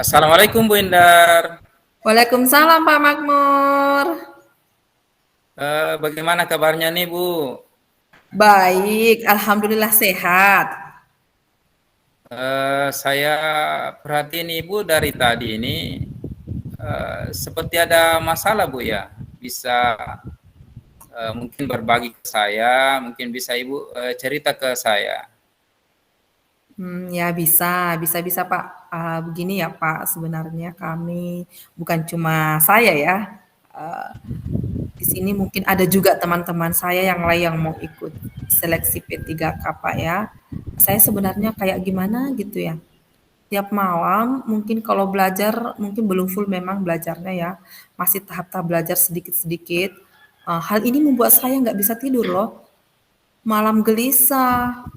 Assalamualaikum Bu Indar. Waalaikumsalam Pak Makmur. Bagaimana kabarnya nih Bu? Baik, alhamdulillah sehat. Saya perhatiin Ibu dari tadi ini seperti ada masalah Bu ya. Bisa mungkin berbagi ke saya, mungkin bisa Ibu cerita ke saya. Ya bisa Pak. Begini ya Pak, sebenarnya kami bukan cuma saya ya. eee, di sini mungkin ada juga teman-teman saya yang lain yang mau ikut seleksi P3K Pak ya. Saya sebenarnya kayak gimana gitu ya, tiap malam mungkin kalau belajar mungkin belum full memang belajarnya ya, masih tahap-tahap belajar sedikit-sedikit. Hal ini membuat saya nggak bisa tidur loh. Malam gelisah,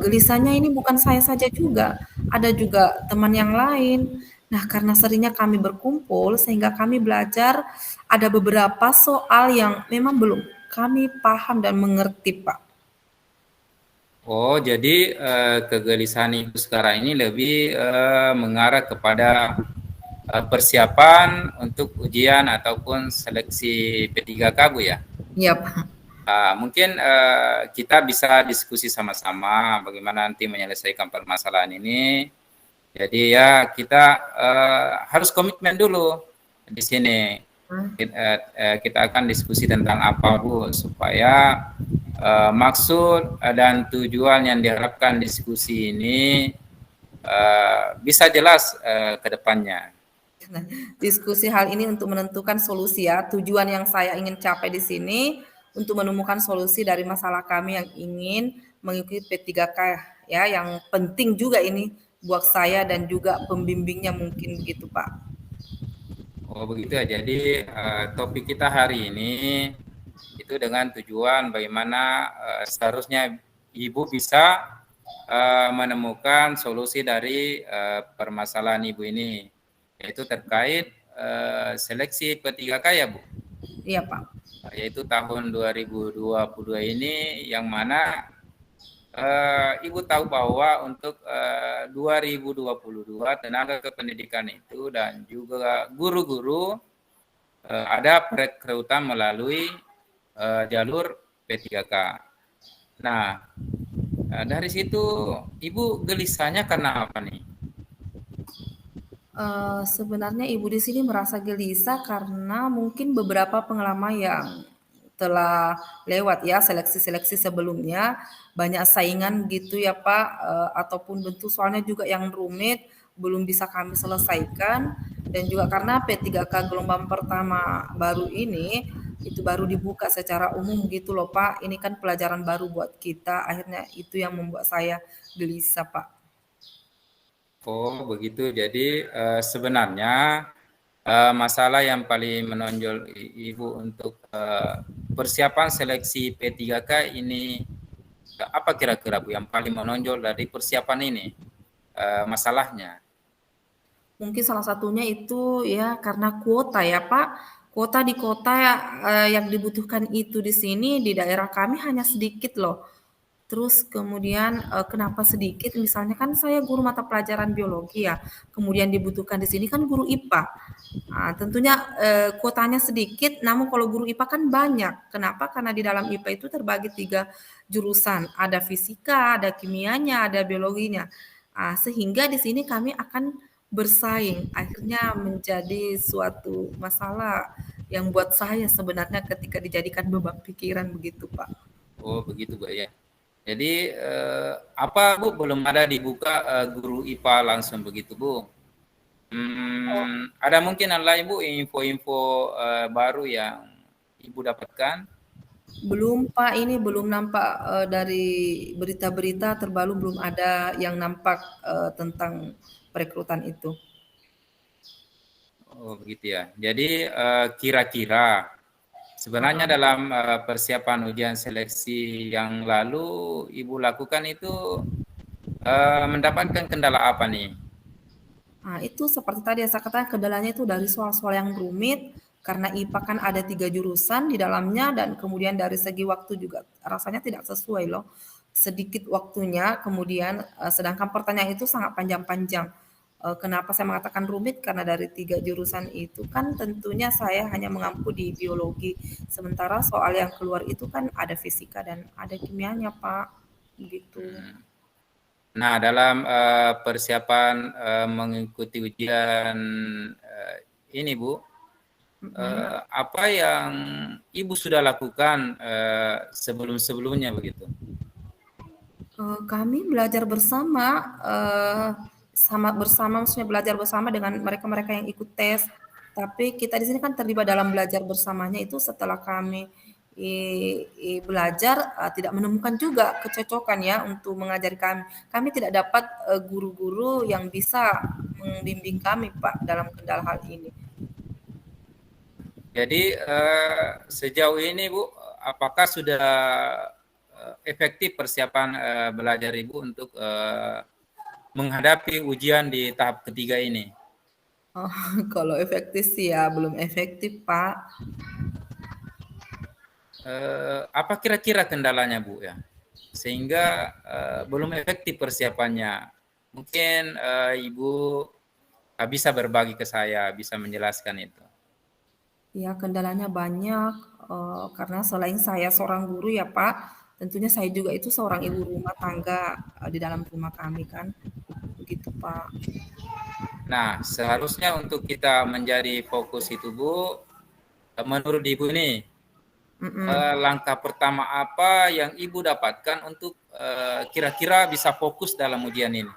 gelisahnya ini bukan saya saja juga, ada juga teman yang lain. Nah, karena seringnya kami berkumpul sehingga kami belajar ada beberapa soal yang memang belum kami paham dan mengerti, Pak. Oh, jadi kegelisahan Ibu sekarang ini lebih mengarah kepada persiapan untuk ujian ataupun seleksi P3K Bu ya? Iya, Pak. Mungkin kita bisa diskusi sama-sama bagaimana nanti menyelesaikan permasalahan ini. Jadi ya kita harus komitmen dulu di sini. Kita akan diskusi tentang apa Bu supaya maksud dan tujuan yang diharapkan diskusi ini bisa jelas ke depannya. Nah, diskusi hal ini untuk menentukan solusi ya. Tujuan yang saya ingin capai di sini untuk menemukan solusi dari masalah kami yang ingin mengikuti P3K ya. Yang penting juga ini buat saya dan juga pembimbingnya mungkin begitu, Pak. Oh begitu ya. Jadi topik kita hari ini itu dengan tujuan bagaimana seharusnya Ibu bisa menemukan solusi dari permasalahan Ibu ini, yaitu terkait seleksi P3K ya Bu, Iya, Pak. yaitu tahun 2022 ini yang mana Ibu tahu bahwa untuk 2022 tenaga kependidikan itu dan juga guru-guru ada perekrutan melalui jalur P3K. Nah, dari situ Ibu gelisahnya karena apa nih? Sebenarnya ibu di sini merasa gelisah karena mungkin beberapa pengalaman yang telah lewat ya, seleksi-seleksi sebelumnya, banyak saingan gitu ya Pak, ataupun bentuk soalnya juga yang rumit, belum bisa kami selesaikan, dan juga karena P3K gelombang pertama baru ini, itu baru dibuka secara umum gitu loh Pak, ini kan pelajaran baru buat kita, akhirnya itu yang membuat saya gelisah Pak. Oh, begitu. Jadi sebenarnya masalah yang paling menonjol Ibu untuk persiapan seleksi P3K ini apa kira-kira Bu yang paling menonjol dari persiapan ini masalahnya? Mungkin salah satunya itu ya karena kuota ya Pak. Kuota di kota yang dibutuhkan itu di sini di daerah kami hanya sedikit loh. Terus kemudian kenapa sedikit? Misalnya kan saya guru mata pelajaran biologi ya. Kemudian dibutuhkan di sini kan guru IPA. Nah, tentunya kuotanya sedikit, namun kalau guru IPA kan banyak. Kenapa? Karena di dalam IPA itu terbagi 3 jurusan. Ada fisika, ada kimianya, ada biologinya. Sehingga di sini kami akan bersaing. Akhirnya menjadi suatu masalah yang buat saya sebenarnya ketika dijadikan beban pikiran begitu, Pak. Oh, begitu Bu ya. Jadi apa Bu belum ada dibuka guru IPA langsung begitu Bu? Ada mungkin lain Bu info-info baru yang Ibu dapatkan? Belum Pak, ini belum nampak dari berita-berita terbaru belum ada yang nampak tentang perekrutan itu. Oh, begitu ya. Jadi kira-kira sebenarnya dalam persiapan ujian seleksi yang lalu Ibu lakukan itu mendapatkan kendala apa nih? Nah, itu seperti tadi yang saya katakan kendalanya itu dari soal-soal yang rumit karena IPA kan ada 3 jurusan di dalamnya dan kemudian dari segi waktu juga rasanya tidak sesuai loh. Sedikit waktunya, kemudian sedangkan pertanyaan itu sangat panjang-panjang. Kenapa saya mengatakan rumit? Karena dari 3 jurusan itu kan tentunya saya hanya mengampu di biologi, sementara soal yang keluar itu kan ada fisika dan ada kimianya, Pak, gitu. Nah, dalam persiapan mengikuti ujian ini, Bu, Mhm. apa yang Ibu sudah lakukan sebelum-sebelumnya begitu? Kami belajar bersama, bersama maksudnya belajar bersama dengan mereka-mereka yang ikut tes. Tapi kita di sini kan terlibat dalam belajar bersamanya itu setelah kami belajar tidak menemukan juga kecocokan ya untuk mengajari kami. Kami tidak dapat guru-guru yang bisa membimbing kami Pak dalam kendala hal ini. Jadi sejauh ini Bu, apakah sudah efektif persiapan belajar Ibu untuk menghadapi ujian di tahap ketiga ini? Oh, kalau efektif sih ya belum efektif Pak. Apa kira-kira kendalanya Bu ya? Sehingga belum efektif persiapannya. Mungkin Ibu bisa berbagi ke saya, bisa menjelaskan itu. Ya, kendalanya banyak, karena selain saya seorang guru ya, Pak, tentunya saya juga itu seorang ibu rumah tangga, di dalam rumah kami kan, begitu, Pak. Nah, seharusnya untuk kita menjadi fokus itu Bu, menurut Ibu nih, Mhm. langkah pertama apa yang Ibu dapatkan untuk kira-kira bisa fokus dalam ujian ini?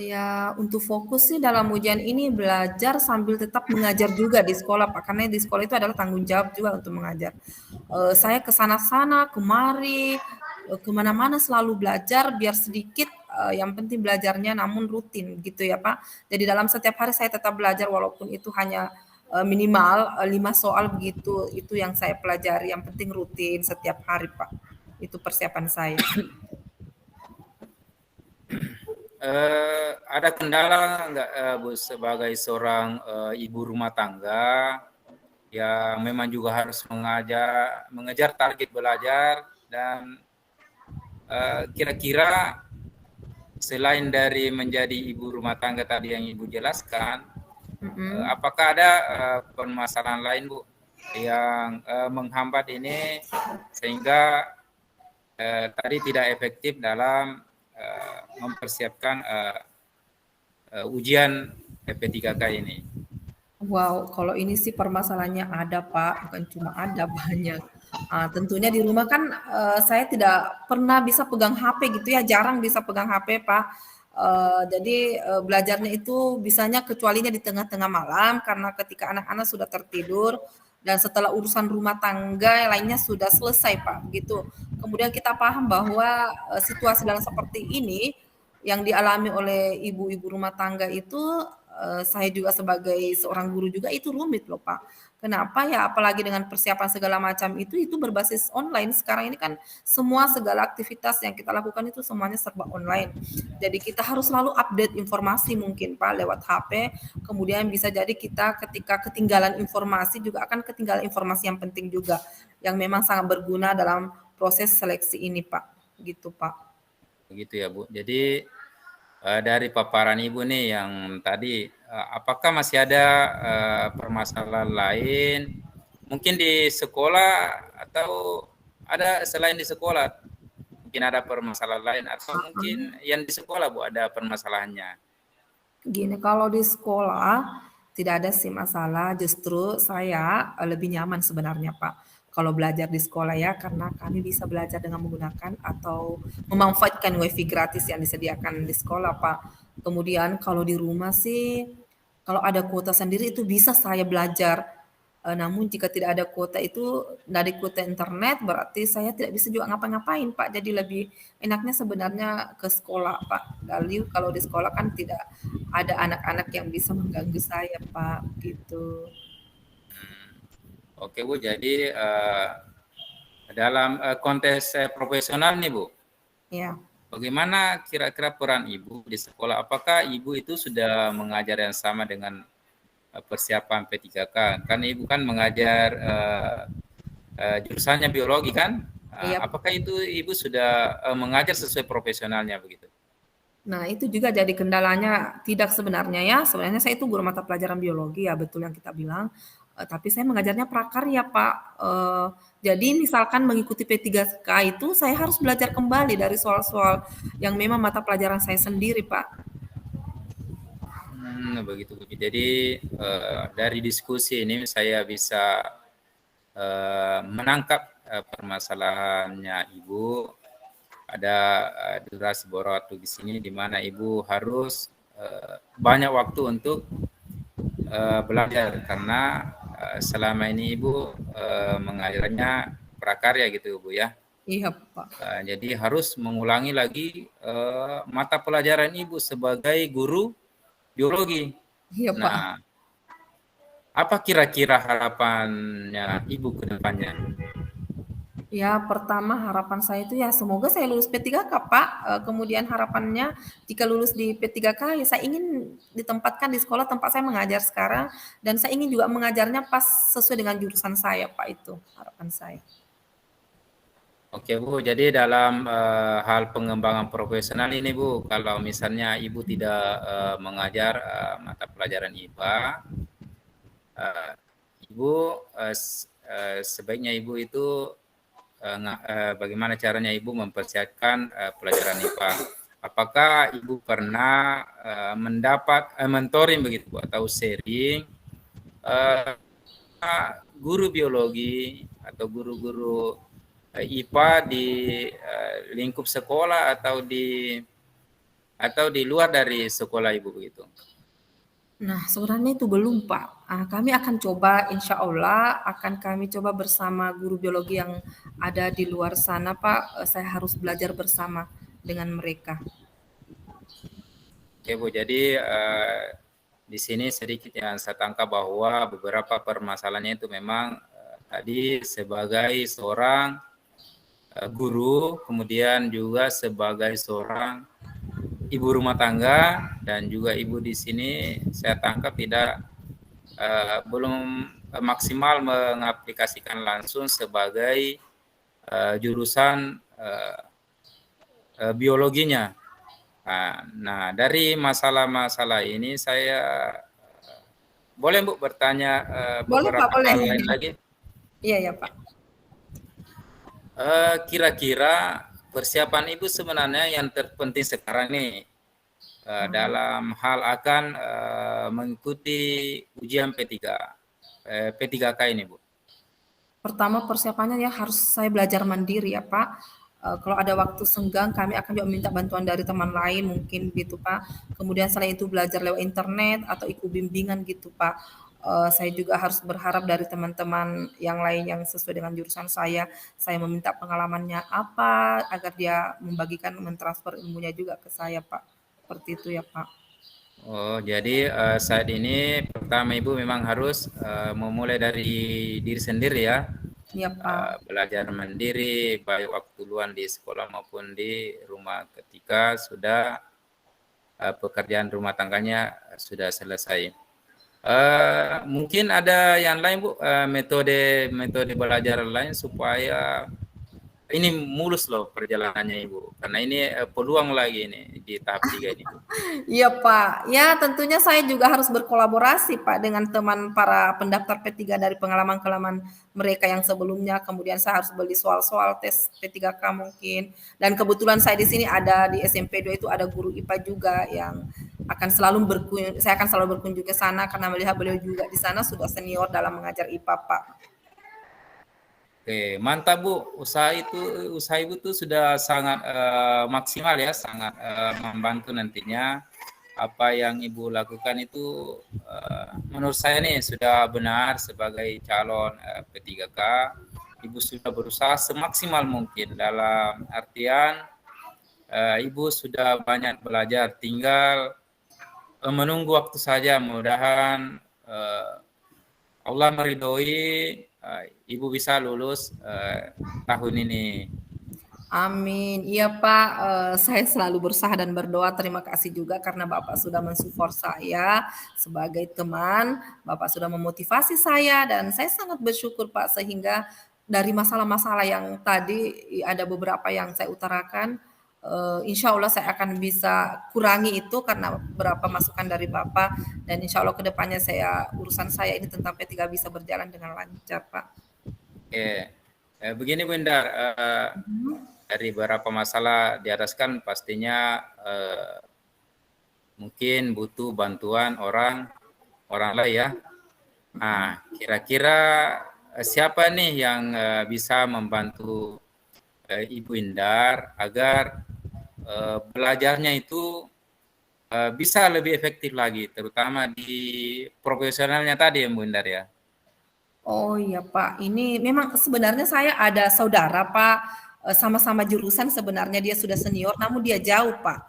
Ya untuk fokus sih dalam ujian ini belajar sambil tetap mengajar juga di sekolah, Pak, karena di sekolah itu adalah tanggung jawab juga untuk mengajar. Saya ke sana-sana, kemari, ke mana-mana selalu belajar biar sedikit, yang penting belajarnya namun rutin gitu ya, Pak. Jadi dalam setiap hari saya tetap belajar walaupun itu hanya, minimal, 5 soal begitu, itu yang saya pelajari, yang penting rutin setiap hari, Pak. Itu persiapan saya. Ada kendala nggak Bu sebagai seorang ibu rumah tangga yang memang juga harus mengejar target belajar dan kira-kira selain dari menjadi ibu rumah tangga tadi yang Ibu jelaskan, Mhm. apakah ada permasalahan lain Bu yang menghambat ini sehingga tadi tidak efektif dalam mempersiapkan ujian PP3K ini? Wow, kalau ini sih permasalahannya ada, Pak, bukan cuma ada, banyak. Tentunya di rumah kan, saya tidak pernah bisa pegang HP gitu ya, jarang bisa pegang HP, Pak. Jadi, belajarnya itu bisanya kecualinya di tengah-tengah malam karena ketika anak-anak sudah tertidur dan setelah urusan rumah tangga yang lainnya sudah selesai, Pak, begitu. Kemudian kita paham bahwa, situasi dalam seperti ini yang dialami oleh ibu-ibu rumah tangga itu, saya juga sebagai seorang guru juga itu rumit loh, Pak. Kenapa ya, apalagi dengan persiapan segala macam itu berbasis online. Sekarang ini kan semua segala aktivitas yang kita lakukan itu semuanya serba online. Jadi kita harus selalu update informasi mungkin, Pak, lewat HP. Kemudian bisa jadi kita ketika ketinggalan informasi juga akan ketinggalan informasi yang penting juga, yang memang sangat berguna dalam proses seleksi ini, Pak. Gitu, Pak. Begitu ya Bu. Jadi dari paparan Ibu nih yang tadi, apakah masih ada permasalahan lain mungkin di sekolah atau ada selain di sekolah mungkin ada permasalahan lain atau mungkin yang di sekolah Bu ada permasalahannya? Gini, kalau di sekolah tidak ada sih masalah, justru saya lebih nyaman sebenarnya, Pak. Kalau belajar di sekolah ya, karena kami bisa belajar dengan menggunakan atau memanfaatkan WiFi gratis yang disediakan di sekolah, Pak. Kemudian kalau di rumah sih, kalau ada kuota sendiri itu bisa saya belajar. Namun jika tidak ada kuota itu dari kuota internet berarti saya tidak bisa juga ngapa-ngapain, Pak. Jadi lebih enaknya sebenarnya ke sekolah, Pak. Lalu kalau di sekolah kan tidak ada anak-anak yang bisa mengganggu saya, Pak, gitu. Oke Bu, jadi dalam konteks profesional nih Bu, Ya. bagaimana kira-kira peran Ibu di sekolah? Apakah Ibu itu sudah mengajar yang sama dengan persiapan P3K? Kan Ibu kan mengajar jurusannya biologi kan? Iya, Apakah itu Ibu sudah mengajar sesuai profesionalnya begitu? Nah, itu juga jadi kendalanya tidak sebenarnya ya, sebenarnya saya itu guru mata pelajaran biologi ya, betul yang kita bilang, tapi saya mengajarnya prakarya, Pak. Jadi misalkan mengikuti P3K itu saya harus belajar kembali dari soal-soal yang memang mata pelajaran saya sendiri, Pak. Begitu. Jadi dari diskusi ini saya bisa menangkap permasalahannya Ibu. Ada durasi waktu di sini di mana Ibu harus banyak waktu untuk belajar karena selama ini Ibu mengajarnya prakarya gitu Bu ya. Iya, Pak. Jadi harus mengulangi lagi mata pelajaran Ibu sebagai guru biologi. Iya, Pak. Nah, apa kira-kira harapannya Ibu ke depannya? Ya, pertama harapan saya itu ya semoga saya lulus P3K, Pak. Kemudian harapannya jika lulus di P3K ya saya ingin ditempatkan di sekolah tempat saya mengajar sekarang dan saya ingin juga mengajarnya pas sesuai dengan jurusan saya, Pak, itu harapan saya. Oke Bu, jadi dalam hal pengembangan profesional ini Bu, kalau misalnya Ibu tidak mengajar mata pelajaran IPA, uh, Ibu sebaiknya Ibu itu bagaimana caranya Ibu mempersiapkan pelajaran IPA. Apakah Ibu pernah mendapat mentoring begitu Bu, atau sharing uh, guru biologi atau guru-guru IPA di lingkup sekolah atau di luar dari sekolah Ibu begitu? Nah, sebenarnya itu belum, Pak. Kami akan coba, insya Allah akan kami coba bersama guru biologi yang ada di luar sana, Pak. Saya harus belajar bersama dengan mereka. Oke Bu, jadi di sini sedikit yang saya tangkap bahwa beberapa permasalahannya itu memang tadi sebagai seorang guru, kemudian juga sebagai seorang ibu rumah tangga, dan juga ibu di sini saya tangkap tidak belum maksimal mengaplikasikan langsung sebagai jurusan biologinya. Nah, dari masalah-masalah ini saya boleh Bu bertanya Boleh, Pak, beberapa boleh. hal lain lagi. Iya, ya, Pak. Kira-kira persiapan Ibu sebenarnya yang terpenting sekarang nih dalam hal akan mengikuti ujian P3K ini Bu. Pertama persiapannya ya harus saya belajar mandiri ya, Pak. Kalau ada waktu senggang kami akan juga minta bantuan dari teman lain mungkin gitu, Pak. Kemudian selain itu belajar lewat internet atau ikut bimbingan gitu, Pak. Saya juga harus berharap dari teman-teman yang lain yang sesuai dengan jurusan saya meminta pengalamannya apa agar dia membagikan, mentransfer ilmunya juga ke saya, Pak. Seperti itu ya, Pak. Oh, jadi saat ini pertama Ibu memang harus memulai dari diri sendiri ya. Iya, Pak. Belajar mandiri baik waktu luang di sekolah maupun di rumah ketika sudah pekerjaan rumah tangganya sudah selesai. Mungkin ada yang lain Bu, metode belajar lain supaya ini mulus loh perjalanannya Ibu, karena ini peluang lagi ini di tahap 3 ini Bu. Iya, Pak. Ya, tentunya saya juga harus berkolaborasi, Pak, dengan teman para pendaftar P3 dari pengalaman-pengalaman mereka yang sebelumnya. Kemudian saya harus beli soal-soal tes P3K mungkin. Dan kebetulan saya di sini ada di SMP 2 itu ada guru IPA juga yang akan selalu berkunjung, saya akan selalu berkunjung ke sana karena melihat beliau juga di sana sudah senior dalam mengajar IPA, Pak. Oke, mantap Bu. Usaha Ibu tuh sudah sangat maksimal ya, sangat membantu nantinya. Apa yang Ibu lakukan itu menurut saya nih sudah benar sebagai calon P3K. Ibu sudah berusaha semaksimal mungkin dalam artian Ibu sudah banyak belajar, tinggal menunggu waktu saja. Mudah-mudahan Allah meridhoi Ibu bisa lulus tahun ini. Amin. Iya, Pak, saya selalu berusaha dan berdoa. Terima kasih juga karena Bapak sudah mensupport saya sebagai teman. Bapak sudah memotivasi saya dan saya sangat bersyukur, Pak, sehingga dari masalah-masalah yang tadi ada beberapa yang saya utarakan, Insya Allah saya akan bisa kurangi itu karena beberapa masukan dari Bapak, dan insya Allah kedepannya urusan saya ini tentang P3 bisa berjalan dengan lancar, Pak. Oke. Begini Bu Indar, dari beberapa masalah di atas kan pastinya mungkin butuh bantuan orang lain ya. Nah, kira-kira siapa nih yang bisa membantu Ibu Indar agar belajarnya itu bisa lebih efektif lagi, terutama di profesionalnya tadi ya Bu Indar ya? Oh iya Pak, ini memang sebenarnya saya ada saudara Pak, sama-sama jurusan sebenarnya dia sudah senior namun dia jauh Pak.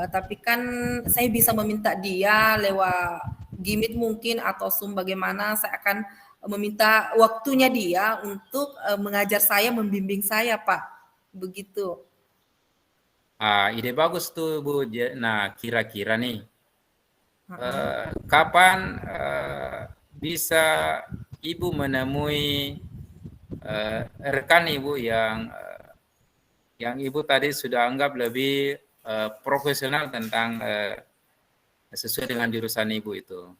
Tapi kan saya bisa meminta dia lewat Gimit mungkin atau Zoom bagaimana, saya akan meminta waktunya dia untuk mengajar saya, membimbing saya Pak, begitu. Ide bagus tuh Bu. Nah, kira-kira nih Heeh. kapan bisa Ibu menemui rekan Ibu yang Ibu tadi sudah anggap lebih profesional tentang sesuai dengan jurusan Ibu itu?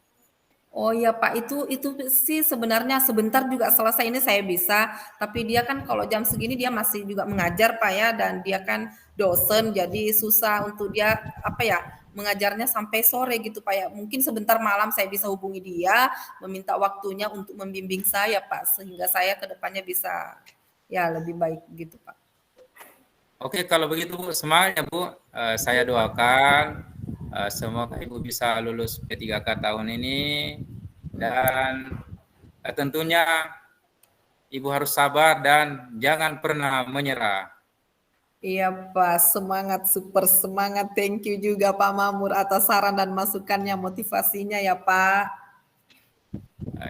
Oh iya Pak, itu sih sebenarnya sebentar juga selesai ini saya bisa, tapi dia kan kalau jam segini dia masih juga mengajar Pak ya, dan dia kan dosen jadi susah untuk dia apa ya, mengajarnya sampai sore gitu Pak ya. Mungkin sebentar malam saya bisa hubungi dia, meminta waktunya untuk membimbing saya Pak, sehingga saya ke depannya bisa ya lebih baik gitu Pak. Oke, kalau begitu Bu, semangat ya Bu. Saya doakan semoga Ibu bisa lulus P3K tahun ini, dan tentunya Ibu harus sabar dan jangan pernah menyerah. Iya Pak, semangat, super semangat. Thank you juga Pak Mamur atas saran dan masukannya, motivasinya ya Pak.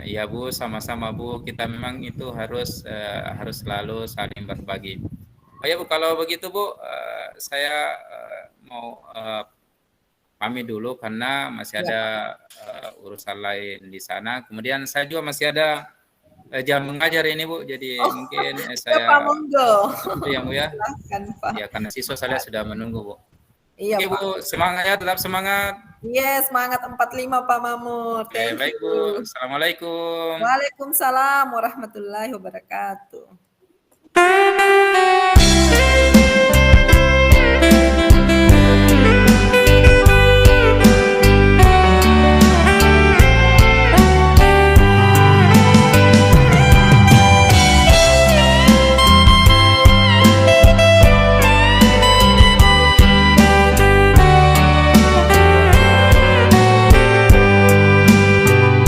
Iya Bu, sama-sama Bu. Kita memang itu harus selalu saling berbagi. Oh ya Bu, kalau begitu Bu, saya mau pamit dulu karena masih Ya ada Pak. urusan lain di sana. Kemudian saya juga masih ada jam mengajar ini Bu, jadi Oh, mungkin ya Pak, saya monggo. itu ya Bu ya. Silahkan Pak. Ya karena siswa saya sudah menunggu Bu. Iya Oke Pak. Bu, semangat ya, tetap semangat. Yes, semangat 45 Pak Mamur. Oke, Thank baik you. Bu. Assalamualaikum. Waalaikumsalam warahmatullahi wabarakatuh.